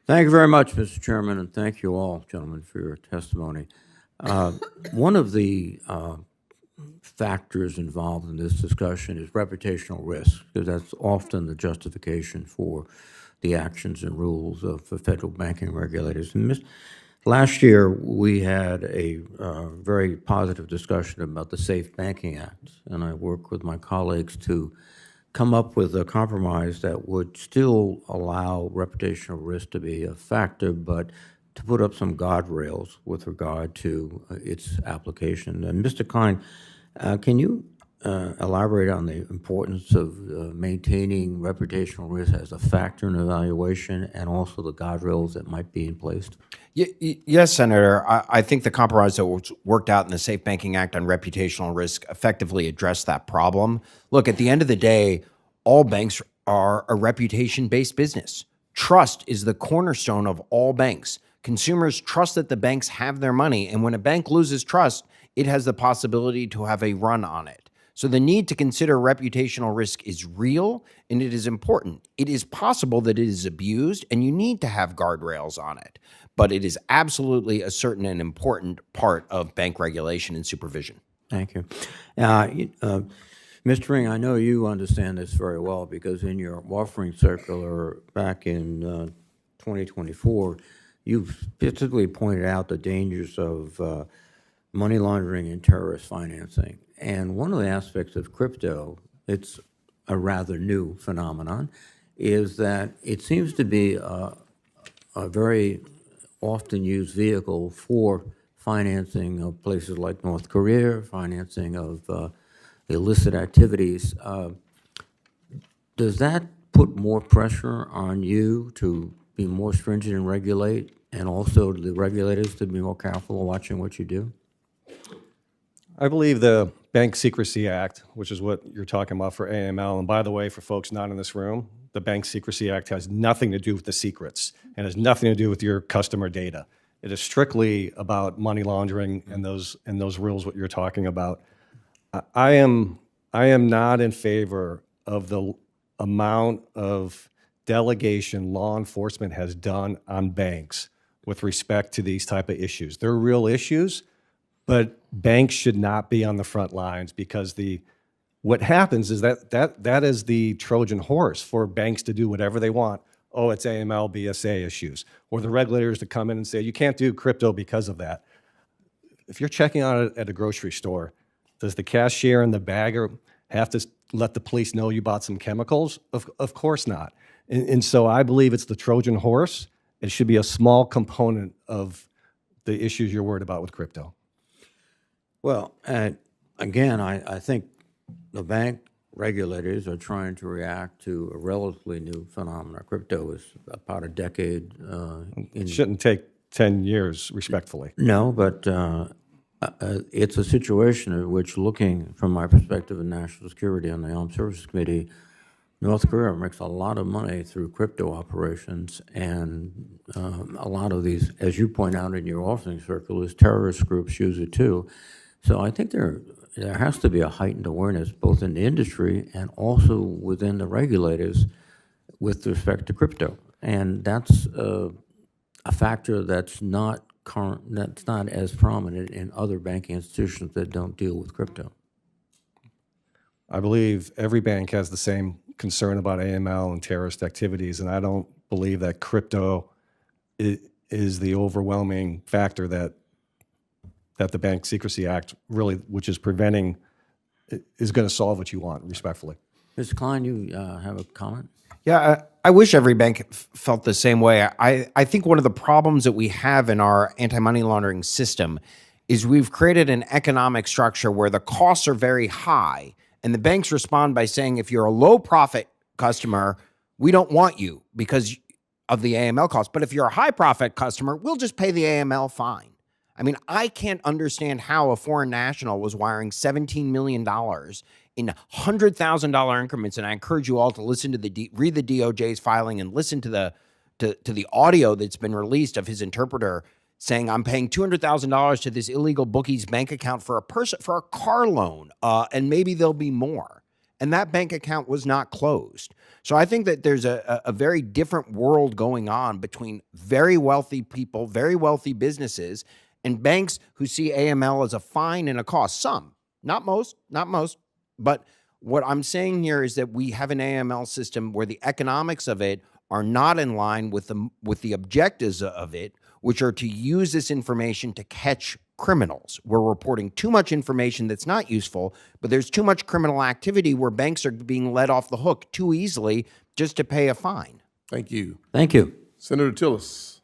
Thank you very much, Mr. Chairman, and thank you all, gentlemen, for your testimony. One of the factors involved in this discussion is reputational risk, because that's often the justification for the actions and rules of the federal banking regulators. And last year, we had a very positive discussion about the Safe Banking Act, and I worked with my colleagues to come up with a compromise that would still allow reputational risk to be a factor, but to put up some guardrails with regard to its application. And Mr. Klein, can you elaborate on the importance of maintaining reputational risk as a factor in evaluation and also the guardrails that might be in place? Yes, Senator. I think the compromise that was worked out in the Safe Banking Act on reputational risk effectively addressed that problem. Look, at the end of the day, all banks are a reputation-based business. Trust is the cornerstone of all banks. Consumers trust that the banks have their money, and when a bank loses trust, it has the possibility to have a run on it. So the need to consider reputational risk is real, and it is important. It is possible that it is abused, and you need to have guardrails on it. But it is absolutely a certain and important part of bank regulation and supervision. Thank you. Mr. Ring, I know you understand this very well because in your offering circular back in 2024, you specifically pointed out the dangers of money laundering and terrorist financing. And one of the aspects of crypto, it's a rather new phenomenon, is that it seems to be a very often used vehicle for financing of places like North Korea, financing of illicit activities. Does that put more pressure on you to be more stringent and regulate, and also the regulators to be more careful in watching what you do? I believe the Bank Secrecy Act, which is what you're talking about for AML, and by the way, for folks not in this room, the Bank Secrecy Act has nothing to do with the secrets and has nothing to do with your customer data. It is strictly about money laundering and those rules, what you're talking about. I am not in favor of the amount of delegation law enforcement has done on banks with respect to these type of issues. They're real issues, but banks should not be on the front lines because what happens is that is the Trojan horse for banks to do whatever they want. Oh, it's AML, BSA issues, or the regulators to come in and say, you can't do crypto because of that. If you're checking out at a grocery store, does the cashier and the bagger have to let the police know you bought some chemicals? Of course not. And so I believe it's the Trojan horse. It should be a small component of the issues you're worried about with crypto. Well, again, I think the bank regulators are trying to react to a relatively new phenomenon. Crypto is about a decade. It shouldn't take 10 years, respectfully. No, but it's a situation in which, looking from my perspective in national security on the Armed Services Committee, North Korea makes a lot of money through crypto operations, and a lot of these, as you point out in your offering circulars, terrorist groups use it too. So I think there has to be a heightened awareness both in the industry and also within the regulators with respect to crypto, and that's a factor that's not as prominent in other banking institutions that don't deal with crypto. I believe every bank has the same concern about AML and terrorist activities, and I don't believe that crypto is the overwhelming factor that the Bank Secrecy Act really, which is preventing, is going to solve what you want, respectfully. Mr. Klein, you have a comment? Yeah, I wish every bank felt the same way. I think one of the problems that we have in our anti-money laundering system is we've created an economic structure where the costs are very high, and the banks respond by saying, if you're a low-profit customer, we don't want you because of the AML cost. But if you're a high-profit customer, we'll just pay the AML fine. I mean, I can't understand how a foreign national was wiring $17 million in $100,000 increments, and I encourage you all to listen to read the DOJ's filing and listen to the audio that's been released of his interpreter saying, I'm paying $200,000 to this illegal bookie's bank account for a car loan, and maybe there'll be more. and that bank account was not closed. So I think that there's a very different world going on between very wealthy people, very wealthy businesses, and banks who see AML as a fine and a cost. Some, not most, but what I'm saying here is that we have an AML system where the economics of it are not in line with the objectives of it, which are to use this information to catch criminals. We're reporting too much information that's not useful, but there's too much criminal activity where banks are being let off the hook too easily just to pay a fine. Thank you. Thank you. Senator Tillis.